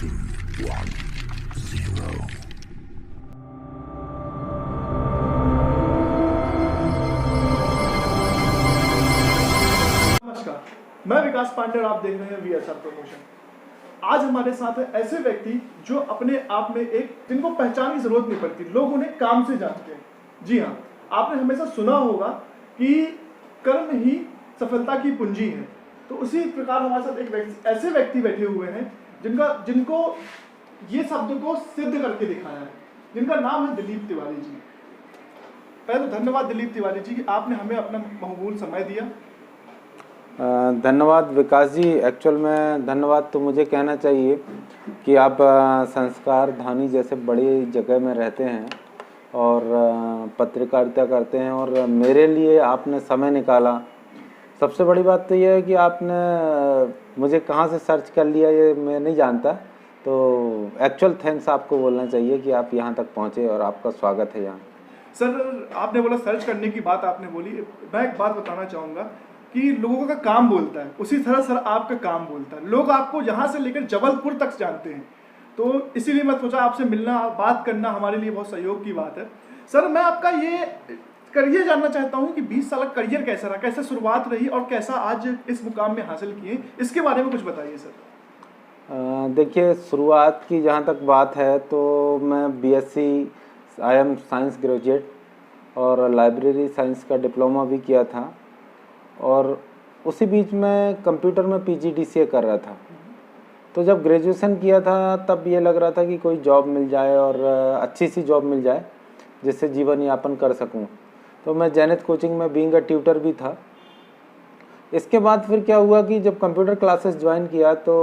2, 1, 0. नमस्कार, मैं विकास पांडे और आप देख रहे हैं वीएसआर प्रमोशन। आज हमारे साथ है ऐसे व्यक्ति जो अपने आप में जिनको पहचान की जरूरत नहीं पड़ती, लोग उन्हें काम से जानते हैं। जी हाँ, आपने हमेशा सुना होगा कि कर्म ही सफलता की पूंजी है। तो उसी प्रकार हमारे साथ ऐसे व्यक्ति बैठे हुए हैं जिनको ये शब्द को सिद्ध करके दिखाया है, जिनका नाम है दिलीप तिवारी जी। पहले तो धन्यवाद दिलीप तिवारी जी कि आपने हमें अपना बहुमूल्य समय दिया। धन्यवाद विकास जी। एक्चुअल में धन्यवाद तो मुझे कहना चाहिए कि आप संस्कार धानी जैसे बड़ी जगह में रहते हैं और पत्रकारिता करते हैं और मेरे लिए आपने समय निकाला। सबसे बड़ी बात तो यह है कि आपने मुझे कहाँ से सर्च कर लिया ये मैं नहीं जानता, तो एक्चुअल थैंक्स आपको बोलना चाहिए कि आप यहाँ तक पहुँचे और आपका स्वागत है यहाँ। सर, आपने बोला सर्च करने की बात आपने बोली, मैं एक बात बताना चाहूँगा कि लोगों का काम बोलता है, उसी तरह सर आपका काम बोलता है। लोग आपको यहाँ से लेकर जबलपुर तक जानते हैं, तो इसीलिए मैं सोचा आपसे मिलना, बात करना हमारे लिए बहुत सहयोग की बात है। सर, मैं आपका ये करियर जानना चाहता हूँ कि 20 साल का करियर कैसा रहा, कैसे शुरुआत रही और कैसा आज इस मुकाम में हासिल किए, इसके बारे में कुछ बताइए सर। देखिए, शुरुआत की जहाँ तक बात है तो मैं BSc IM साइंस ग्रेजुएट और लाइब्रेरी साइंस का डिप्लोमा भी किया था और उसी बीच में कंप्यूटर में PGDCA कर रहा था। तो जब ग्रेजुएशन किया था तब ये लग रहा था कि कोई जॉब मिल जाए और अच्छी सी जॉब मिल जाए जिससे जीवन यापन कर सकूं। तो मैं जैनिथ कोचिंग में बीइंग अ ट्यूटर भी था। इसके बाद फिर क्या हुआ कि जब कंप्यूटर क्लासेस ज्वाइन किया तो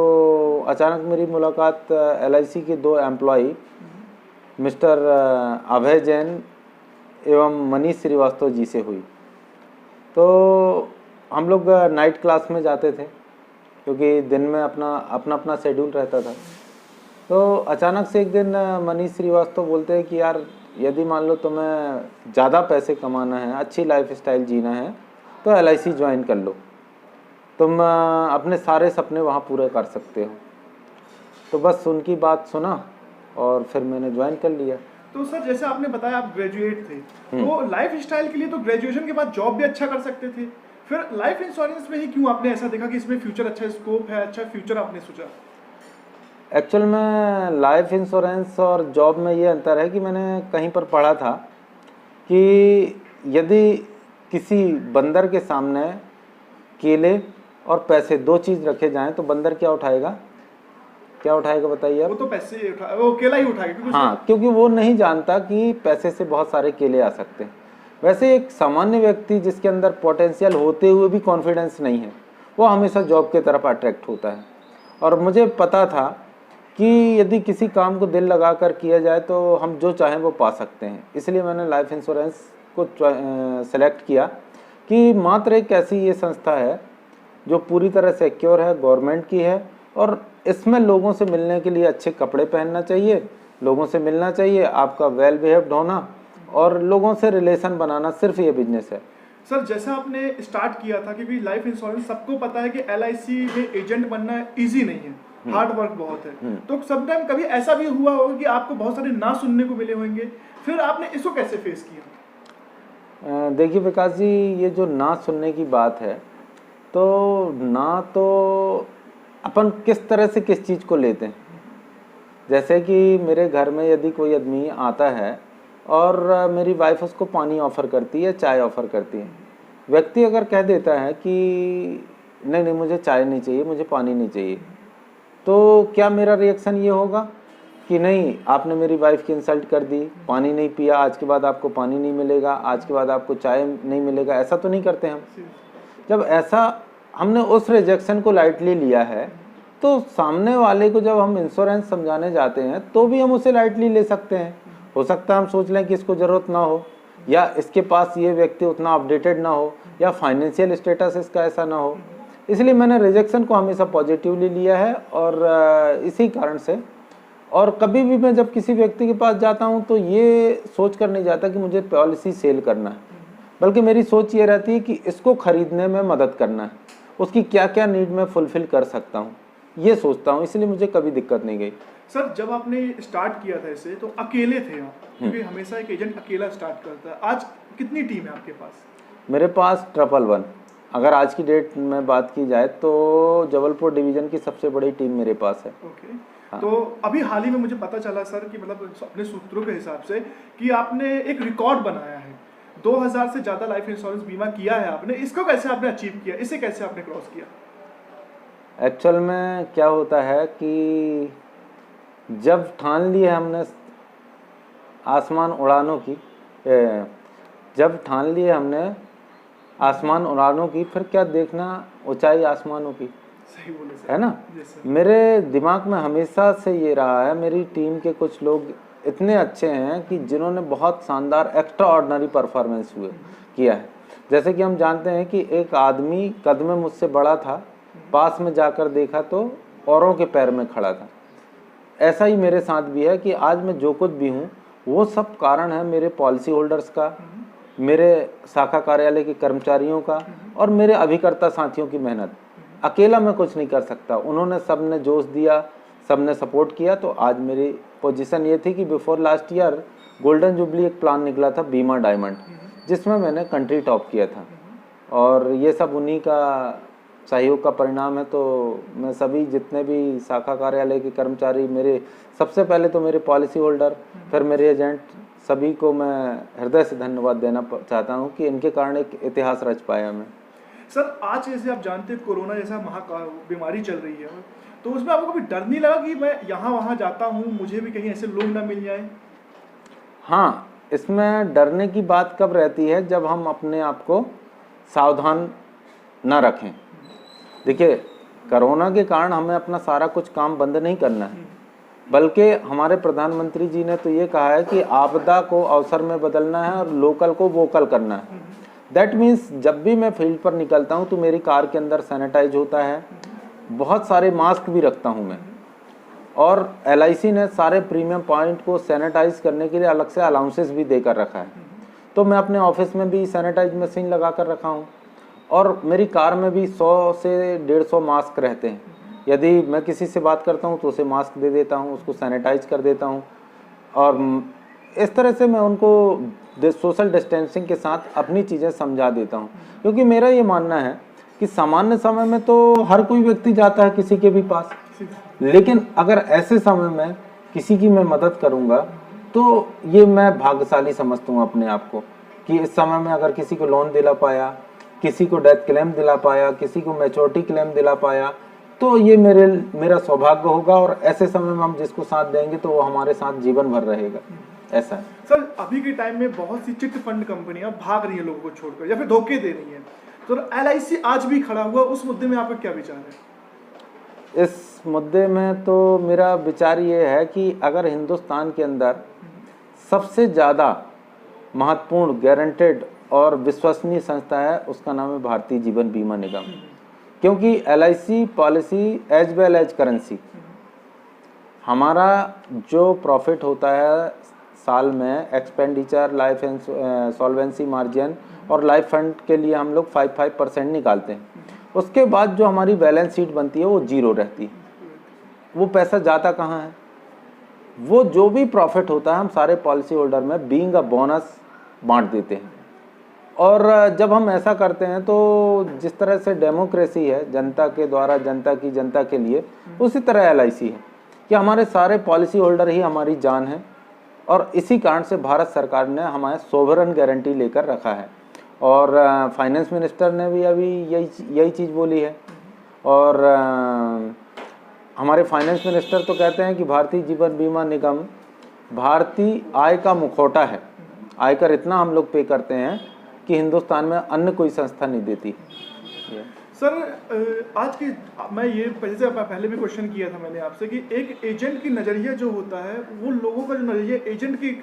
अचानक मेरी मुलाकात LIC के 2 एम्प्लॉई मिस्टर अभय जैन एवं मनीष श्रीवास्तव जी से हुई। तो हम लोग नाइट क्लास में जाते थे क्योंकि दिन में अपना शेड्यूल रहता था। तो अचानक से एक दिन मनीष श्रीवास्तव बोलते हैं कि यार, यदि मान लो तुम्हें ज़्यादा पैसे कमाना है, अच्छी लाइफस्टाइल जीना है तो LIC ज्वाइन कर लो, तुम अपने सारे सपने वहाँ पूरे कर सकते हो। तो बस उनकी बात सुना और फिर मैंने ज्वाइन कर लिया। तो सर, जैसे आपने बताया आप ग्रेजुएट थे, तो लाइफ स्टाइल के लिए तो ग्रेजुएशन के बाद जॉब भी अच्छा कर सकते थे, फिर लाइफ इंश्योरेंस में ही क्यों आपने ऐसा देखा कि इसमें फ्यूचर अच्छा स्कोप है, अच्छा फ्यूचर आपने सोचा? एक्चुअल में लाइफ इंश्योरेंस और जॉब में ये अंतर है कि मैंने कहीं पर पढ़ा था कि यदि किसी बंदर के सामने केले और पैसे 2 चीज़ रखे जाएं तो बंदर क्या उठाएगा बताइए आप? वो तो पैसे वो केला ही उठाएगा। हाँ, क्योंकि वो नहीं जानता कि पैसे से बहुत सारे केले आ सकते हैं। वैसे एक सामान्य व्यक्ति जिसके अंदर पोटेंशियल होते हुए भी कॉन्फिडेंस नहीं है, वो हमेशा जॉब की तरफ अट्रैक्ट होता है। और मुझे पता था कि यदि किसी काम को दिल लगा कर किया जाए तो हम जो चाहें वो पा सकते हैं। इसलिए मैंने लाइफ इंश्योरेंस को सेलेक्ट किया कि मात्र एक ऐसी ये संस्था है जो पूरी तरह सिक्योर है, गवर्नमेंट की है और इसमें लोगों से मिलने के लिए अच्छे कपड़े पहनना चाहिए, लोगों से मिलना चाहिए, आपका वेल बिहेव्ड होना और लोगों से रिलेशन बनाना, सिर्फ ये बिजनेस है। सर, जैसा आपने स्टार्ट किया था, क्योंकि लाइफ इंश्योरेंस सबको पता है कि LIC में एजेंट बनना इजी नहीं है, हार्ड वर्क बहुत है। तो समटाइम कभी ऐसा भी हुआ होगा कि आपको बहुत सारे ना सुनने को मिले होंगे, फिर आपने इसको कैसे फेस किया? देखिए विकास जी, ये जो ना सुनने की बात है, तो ना तो अपन किस तरह से किस चीज़ को लेते हैं। जैसे कि मेरे घर में यदि कोई आदमी आता है और मेरी वाइफ उसको पानी ऑफ़र करती है, चाय ऑफ़र करती है, व्यक्ति अगर कह देता है कि नहीं मुझे चाय नहीं चाहिए, मुझे पानी नहीं चाहिए, तो क्या मेरा रिएक्शन ये होगा कि नहीं, आपने मेरी वाइफ की इंसल्ट कर दी, पानी नहीं पिया, आज के बाद आपको पानी नहीं मिलेगा, आज के बाद आपको चाय नहीं मिलेगा? ऐसा तो नहीं करते हम। जब ऐसा हमने उस रिजेक्शन को लाइटली लिया है तो सामने वाले को जब हम इंश्योरेंस समझाने जाते हैं तो भी हम उसे लाइटली ले सकते हैं। हो सकता है हम सोच लें कि इसको ज़रूरत ना हो, या इसके पास ये व्यक्ति उतना अपडेटेड ना हो, या फाइनेंशियल स्टेटस इसका ऐसा ना हो। इसलिए मैंने रिजेक्शन को हमेशा पॉजिटिवली लिया है और इसी कारण से, और कभी भी मैं जब किसी व्यक्ति के पास जाता हूं तो ये सोच कर नहीं जाता कि मुझे पॉलिसी सेल करना है, बल्कि मेरी सोच ये रहती है कि इसको खरीदने में मदद करना है, उसकी क्या क्या नीड मैं फुलफिल कर सकता हूँ। ये सोचता हूँ, इसलिए मुझे कभी दिक्कत नहीं गई। सर जब आपने स्टार्ट किया था इसे तो अकेले थे आप, क्योंकि हमेशा एक एजेंट अकेला स्टार्ट करता है। आज कितनी टीम है आपके पास? मेरे पास 111, अगर आज की डेट में बात की जाए तो जबलपुर डिवीज़न की सबसे बड़ी टीम मेरे पास है। ओके। तो अभी हाल ही में मुझे पता चला सर कि मतलब अपने सूत्रों के हिसाब से कि आपने एक रिकॉर्ड बनाया है, 2000 से ज़्यादा लाइफ इंश्योरेंस बीमा किया है आपने। इसको कैसे आपने अचीव किया, इसे कैसे आपने क्रॉस किया? एक्चुअल में क्या होता है कि जब ठान ली है हमने आसमान उड़ानों की, जब ठान ली है हमने आसमान उड़ानों की, फिर क्या देखना ऊंचाई आसमानों की। सही बोले सर, है ना। Yes sir. मेरे दिमाग में हमेशा से ये रहा है, मेरी टीम के कुछ लोग इतने अच्छे हैं कि जिन्होंने बहुत शानदार एक्स्ट्रा ऑर्डिनरी परफॉर्मेंस किया है। जैसे कि हम जानते हैं कि एक आदमी कद में मुझसे बड़ा था, पास में जाकर देखा तो औरों के पैर में खड़ा था। ऐसा ही मेरे साथ भी है कि आज मैं जो कुछ भी हूँ वो सब कारण है मेरे पॉलिसी होल्डर्स का, मेरे शाखा कार्यालय के कर्मचारियों का और मेरे अभिकर्ता साथियों की मेहनत। अकेला मैं कुछ नहीं कर सकता, उन्होंने सबने जोश दिया, सबने सपोर्ट किया। तो आज मेरी पोजीशन ये थी कि before last year golden jubilee एक प्लान निकला था बीमा डायमंड, जिसमें मैंने कंट्री टॉप किया था, और ये सब उन्हीं का सहयोग का परिणाम है। तो मैं सभी जितने भी शाखा कार्यालय के कर्मचारी, मेरे सबसे पहले तो मेरे पॉलिसी होल्डर, फिर मेरे एजेंट, सभी को मैं हृदय से धन्यवाद देना चाहता हूँ कि इनके कारण एक इतिहास रच पाया मैं। सर आज जैसे आप जानते हैं कोरोना जैसा बीमारी चल रही है, तो उसमें आपको कभी डर नहीं लगा कि मैं यहाँ वहाँ जाता हूँ, मुझे भी कहीं ऐसे लोग ना मिल जाए? हाँ, इसमें डरने की बात कब रहती है, जब हम अपने आप को सावधान न रखें। देखिए, कोरोना के कारण हमें अपना सारा कुछ काम बंद नहीं करना है, बल्कि हमारे प्रधानमंत्री जी ने तो ये कहा है कि आपदा को अवसर में बदलना है और लोकल को वोकल करना है। दैट मीन्स जब भी मैं फील्ड पर निकलता हूँ तो मेरी कार के अंदर सैनिटाइज होता है, बहुत सारे मास्क भी रखता हूँ मैं, और LIC ने सारे प्रीमियम पॉइंट को सैनिटाइज करने के लिए अलग से अलाउंसेस भी देकर रखा है। तो मैं अपने ऑफिस में भी सैनिटाइज मशीन लगा कर रखा हूँ, और मेरी कार में भी 100 से 150 मास्क रहते हैं। यदि मैं किसी से बात करता हूँ तो उसे मास्क दे देता हूँ, उसको सैनिटाइज कर देता हूँ, और इस तरह से मैं उनको सोशल डिस्टेंसिंग के साथ अपनी चीज़ें समझा देता हूँ। क्योंकि मेरा ये मानना है कि सामान्य समय में तो हर कोई व्यक्ति जाता है किसी के भी पास, लेकिन अगर ऐसे समय में किसी की मैं मदद करूँगा तो ये मैं भाग्यशाली समझता हूँ अपने आप को, कि इस समय में अगर किसी को लोन दिला पाया, किसी को डेथ क्लेम दिला पाया, किसी को मैच्योरिटी क्लेम दिला पाया, तो ये मेरा सौभाग्य होगा। और ऐसे समय में हम जिसको साथ देंगे तो वो हमारे साथ जीवन भर रहेगा। ऐसा है सर। अभी के टाइम में बहुत सी चिट फंड कंपनियां भाग रही हैं लोगों को छोड़कर, या फिर धोखे दे रही हैं, तो LIC आज भी खड़ा हुआ, उस मुद्दे में आपका क्या विचार है? इस मुद्दे में तो मेरा विचार ये है कि अगर हिंदुस्तान के अंदर सबसे ज़्यादा महत्वपूर्ण, गारंटेड और विश्वसनीय संस्था है, उसका नाम है भारतीय जीवन बीमा निगम। क्योंकि LIC policy as well as currency, हमारा जो प्रॉफिट होता है साल में, एक्सपेंडिचर, लाइफ सॉल्वेंसी मार्जिन और लाइफ फंड के लिए हम लोग 5% निकालते हैं। उसके बाद जो हमारी बैलेंस शीट बनती है वो 0 रहती है। वो पैसा जाता कहाँ है? वो जो भी प्रॉफिट होता है हम सारे पॉलिसी होल्डर में बीइंग अ बोनस बांट देते हैं। और जब हम ऐसा करते हैं तो जिस तरह से डेमोक्रेसी है, जनता के द्वारा जनता की जनता के लिए, उसी तरह LIC है कि हमारे सारे पॉलिसी होल्डर ही हमारी जान है। और इसी कारण से भारत सरकार ने हमारे सोवरन गारंटी लेकर रखा है, और फाइनेंस मिनिस्टर ने भी अभी यही चीज़ बोली है। और हमारे फाइनेंस मिनिस्टर तो कहते हैं कि भारतीय जीवन बीमा निगम भारतीय आय का मुखौटा है। आयकर इतना हम लोग पे करते हैं कि हिंदुस्तान में अन्य कोई संस्था नहीं देती। सर आज की मैं ये पहले भी क्वेश्चन किया था मैंने आपसे कि एक एजेंट की नज़रिया जो होता है, वो लोगों का जो नज़रिया एजेंट के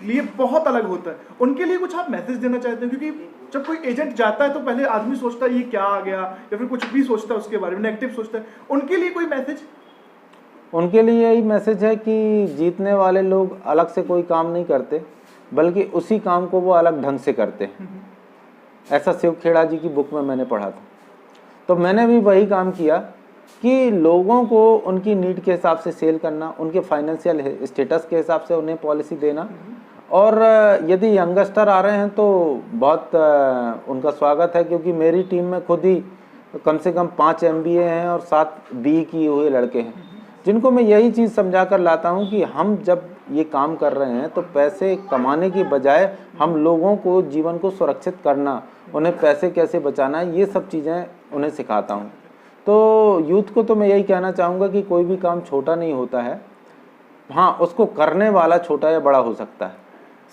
लिए बहुत अलग होता है। उनके लिए कुछ आप मैसेज देना चाहते हैं? क्योंकि जब कोई एजेंट जाता है तो पहले आदमी सोचता है ये क्या आ गया, या फिर कुछ भी सोचता है उसके बारे में, नेगेटिव सोचता है। उनके लिए कोई मैसेज? उनके लिए यही मैसेज है कि जीतने वाले लोग अलग से कोई काम नहीं करते, बल्कि उसी काम को वो अलग ढंग से करते हैं। ऐसा शिव खेड़ा जी की बुक में मैंने पढ़ा था। तो मैंने भी वही काम किया कि लोगों को उनकी नीड के हिसाब से सेल करना, उनके फाइनेंशियल स्टेटस के हिसाब से उन्हें पॉलिसी देना। और यदि यंगस्टर आ रहे हैं तो बहुत उनका स्वागत है, क्योंकि मेरी टीम में खुद ही कम से कम 5 MBA हैं और 7 BE किए हुए लड़के हैं, जिनको मैं यही चीज़ समझा कर लाता हूं कि हम जब ये काम कर रहे हैं तो पैसे कमाने की बजाय हम लोगों को जीवन को सुरक्षित करना, उन्हें पैसे कैसे बचाना, ये सब चीज़ें उन्हें सिखाता हूं। तो यूथ को तो मैं यही कहना चाहूँगा कि कोई भी काम छोटा नहीं होता है, हाँ उसको करने वाला छोटा या बड़ा हो सकता है।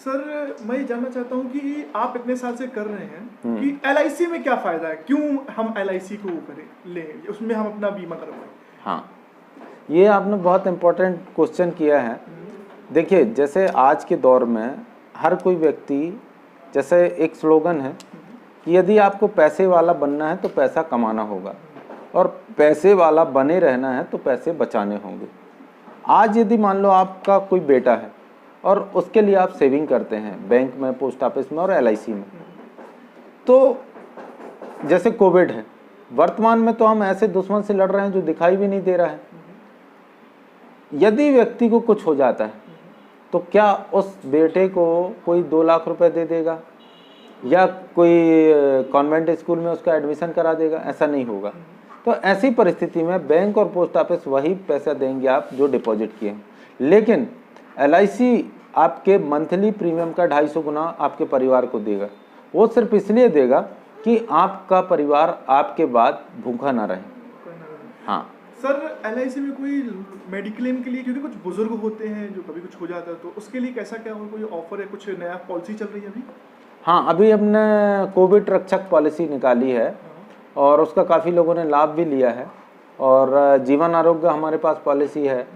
सर मैं ये जानना चाहता हूँ कि आप इतने साल से कर रहे हैं कि LIC में क्या फ़ायदा है, क्यों हम LIC को करें, लें उसमें हम अपना बीमा करवाएं? हाँ, ये आपने बहुत इम्पोर्टेंट क्वेश्चन किया है। देखिए, जैसे आज के दौर में हर कोई व्यक्ति, जैसे एक स्लोगन है कि यदि आपको पैसे वाला बनना है तो पैसा कमाना होगा, और पैसे वाला बने रहना है तो पैसे बचाने होंगे। आज यदि मान लो आपका कोई बेटा है और उसके लिए आप सेविंग करते हैं बैंक में, पोस्ट ऑफिस में और LIC में, तो जैसे कोविड है, वर्तमान में तो हम ऐसे दुश्मन से लड़ रहे हैं जो दिखाई भी नहीं दे रहा है। यदि व्यक्ति को कुछ हो जाता है तो क्या उस बेटे को कोई 2 लाख रुपए दे देगा या कोई कॉन्वेंट स्कूल में उसका एडमिशन करा देगा? ऐसा नहीं होगा। तो ऐसी परिस्थिति में बैंक और पोस्ट ऑफिस वही पैसा देंगे आप जो डिपॉजिट किए हैं, लेकिन LIC आपके मंथली प्रीमियम का 250 गुना आपके परिवार को देगा। वो सिर्फ इसलिए देगा कि आपका परिवार आपके बाद भूखा ना रहे। हाँ सर, LIC में कोई मेडिक्लेम के लिए, क्योंकि कुछ बुजुर्ग होते हैं जो कभी कुछ हो जाता है, तो उसके लिए कैसा क्या हो, कोई ऑफर है, कुछ नया पॉलिसी चल रही है अभी? हाँ, अभी हमने कोविड रक्षक पॉलिसी निकाली है और उसका काफ़ी लोगों ने लाभ भी लिया है। और जीवन आरोग्य हमारे पास पॉलिसी है।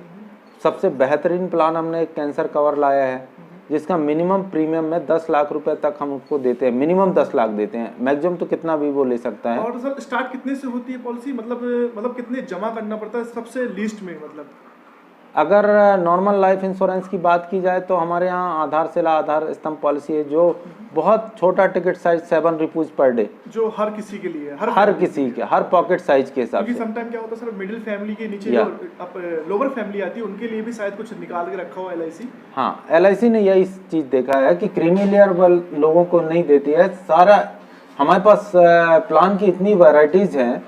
सबसे बेहतरीन प्लान हमने एक कैंसर कवर लाया है, जिसका मिनिमम प्रीमियम में 10 लाख रुपए तक हम उसको देते हैं। मिनिमम 10 लाख देते हैं, मैक्सिमम तो कितना भी वो ले सकता है। और सर स्टार्ट कितने से होती है पॉलिसी, मतलब कितने जमा करना पड़ता है सबसे लीस्ट में? मतलब अगर नॉर्मल लाइफ इंश्योरेंस की बात की जाए तो हमारे यहाँ आधार से आधार स्तंभ पॉलिसी है, जो बहुत छोटा ticket size 7 rupees per day, जो हर किसी के लिए, हर किसी के, हर पॉकेट साइज के हिसाब से। समटाइम क्या होता है सर, मिडिल फैमिली के नीचे जो लोअर फैमिली आती है उनके लिए भी शायद कुछ निकाल के रखा हो LIC। हाँ, LIC ने यही चीज देखा है कि क्रीमी लेयर लोगों को नहीं देती है। सारा हमारे पास प्लान की इतनी वैरायटीज हैं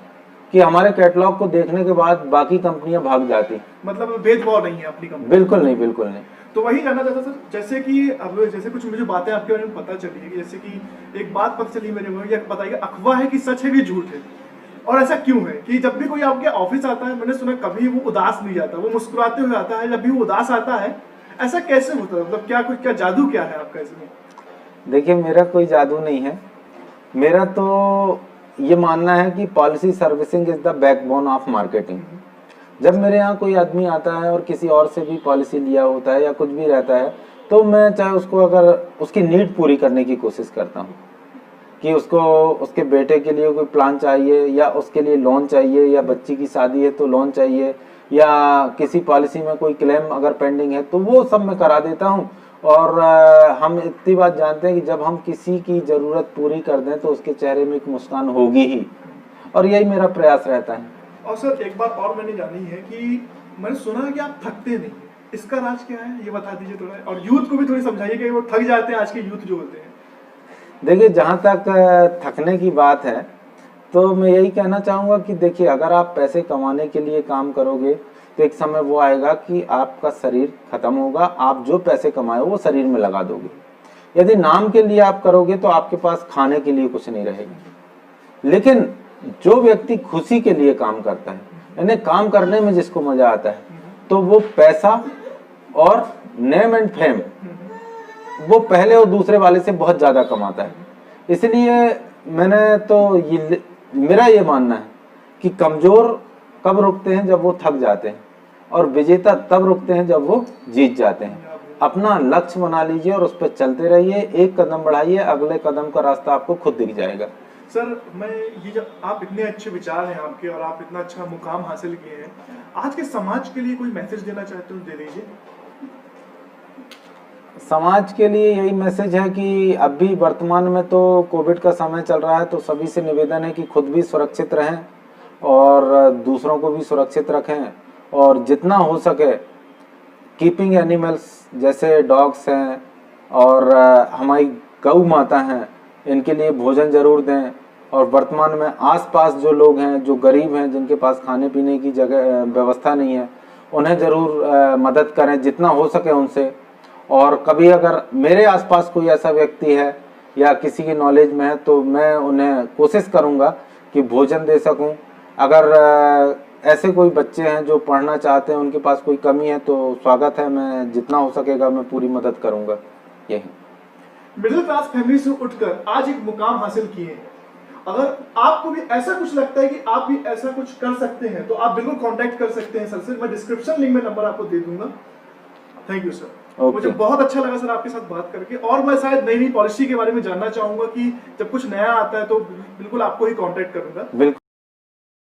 कि हमारे कैटलॉग को देखने के बाद बाकी कंपनियां भाग जाती। मतलब भेदभाव नहीं है अपनी कंपनी? बिल्कुल नहीं, बिल्कुल नहीं। तो वही जानना चाहता सर, जैसे कि अब जैसे कुछ मुझे बातें आपके बारे में पता चली है कि जैसे कि एक बात पता चली मेरे को, ये बताइए अफवाह है कि सच है कि झूठ है, और ऐसा क्यों है कि जब भी कोई आपके ऑफिस आता है, मैंने सुना कभी वो उदास नहीं जाता, वो मुस्कुराते हुए आता है, जब भी वो उदास आता है, ऐसा कैसे होता है? मतलब क्या जादू क्या है आपका इसमें? देखिए, मेरा कोई जादू नहीं है। मेरा तो ये मानना है कि policy servicing is the backbone of marketing. जब मेरे यहाँ कोई आदमी आता है और किसी और से भी पॉलिसी लिया होता है या कुछ भी रहता है, तो मैं चाहे उसको अगर उसकी नीड पूरी करने की कोशिश करता हूँ कि उसको उसके बेटे के लिए कोई प्लान चाहिए, या उसके लिए लोन चाहिए, या बच्ची की शादी है तो लोन चाहिए, या किसी पॉलिसी में कोई क्लेम अगर पेंडिंग है, तो वो सब मैं करा देता हूँ। और हम इतनी बात जानते हैं कि जब हम किसी की ज़रूरत पूरी कर दें तो उसके चेहरे में एक मुस्कान होगी ही, और यही मेरा प्रयास रहता है। और सर एक बात और मैंने जानी है कि मैंने सुना है कि आप थकते नहीं, इसका राज क्या है, ये बता दीजिए थोड़ा, और यूथ को भी थोड़ी समझाइए कि वो थक जाते हैं आज के यूथ जो होते हैं। देखिए, जहाँ तक थकने की बात है तो मैं यही कहना चाहूँगा कि देखिए, अगर आप पैसे कमाने के लिए काम करोगे तो एक समय वो आएगा कि आपका शरीर खत्म होगा, आप जो पैसे कमाए वो शरीर में लगा दोगे। यदि नाम के लिए आप करोगे तो आपके पास खाने के लिए कुछ नहीं रहेगा। लेकिन जो व्यक्ति खुशी के लिए काम करता है, यानी काम करने में जिसको मजा आता है, तो वो पैसा और नेम एंड फेम वो पहले और दूसरे वाले से बहुत ज्यादा कमाता है। इसलिए मैंने तो मेरा ये मानना है कि कमजोर कब रुकते हैं, जब वो थक जाते हैं, और विजेता तब रुकते हैं जब वो जीत जाते हैं। अपना लक्ष्य बना लीजिए और उस पर चलते रहिए, एक कदम बढ़ाइए, अगले कदम का रास्ता आपको खुद दिख जाएगा। सर मैं ये जब आप इतने अच्छे विचार हैं आपके और आप इतना अच्छा मुकाम हासिल किए हैं, आज के समाज के लिए कोई मैसेज देना चाहते हो दे दीजिए। समाज के लिए यही मैसेज है कि अभी वर्तमान में तो कोविड का समय चल रहा है, तो सभी से निवेदन है कि खुद भी सुरक्षित रहें और दूसरों को भी सुरक्षित रखें, और जितना हो सके कीपिंग एनिमल्स जैसे डॉग्स हैं और हमारी गौ माता हैं, इनके लिए भोजन जरूर दें। और वर्तमान में आसपास जो लोग हैं जो गरीब हैं, जिनके पास खाने पीने की जगह व्यवस्था नहीं है, उन्हें ज़रूर मदद करें जितना हो सके उनसे। और कभी अगर मेरे आसपास कोई ऐसा व्यक्ति है या किसी की नॉलेज में है तो मैं उन्हें कोशिश करूंगा कि भोजन दे सकूं। अगर ऐसे कोई बच्चे हैं जो पढ़ना चाहते हैं, उनके पास कोई कमी है, तो स्वागत है, मैं जितना हो सकेगा मैं पूरी मदद करूंगा। यही मिडिल क्लास फैमिली से उठकर आज एक मुकाम हासिल किए हैं। अगर आपको भी ऐसा कुछ लगता है कि आप भी ऐसा कुछ कर सकते हैं तो आप बिल्कुल कांटेक्ट कर सकते हैं सर से। मैं डिस्क्रिप्शन लिंक में नंबर आपको दे दूंगा। Thank you sir. मुझे बहुत अच्छा लगा सर आपके साथ बात करके, और मैं शायद नई नई पॉलिसी के बारे में जानना चाहूंगा कि जब कुछ नया आता है तो बिल्कुल आपको ही कांटेक्ट करूंगा। बिल्कुल।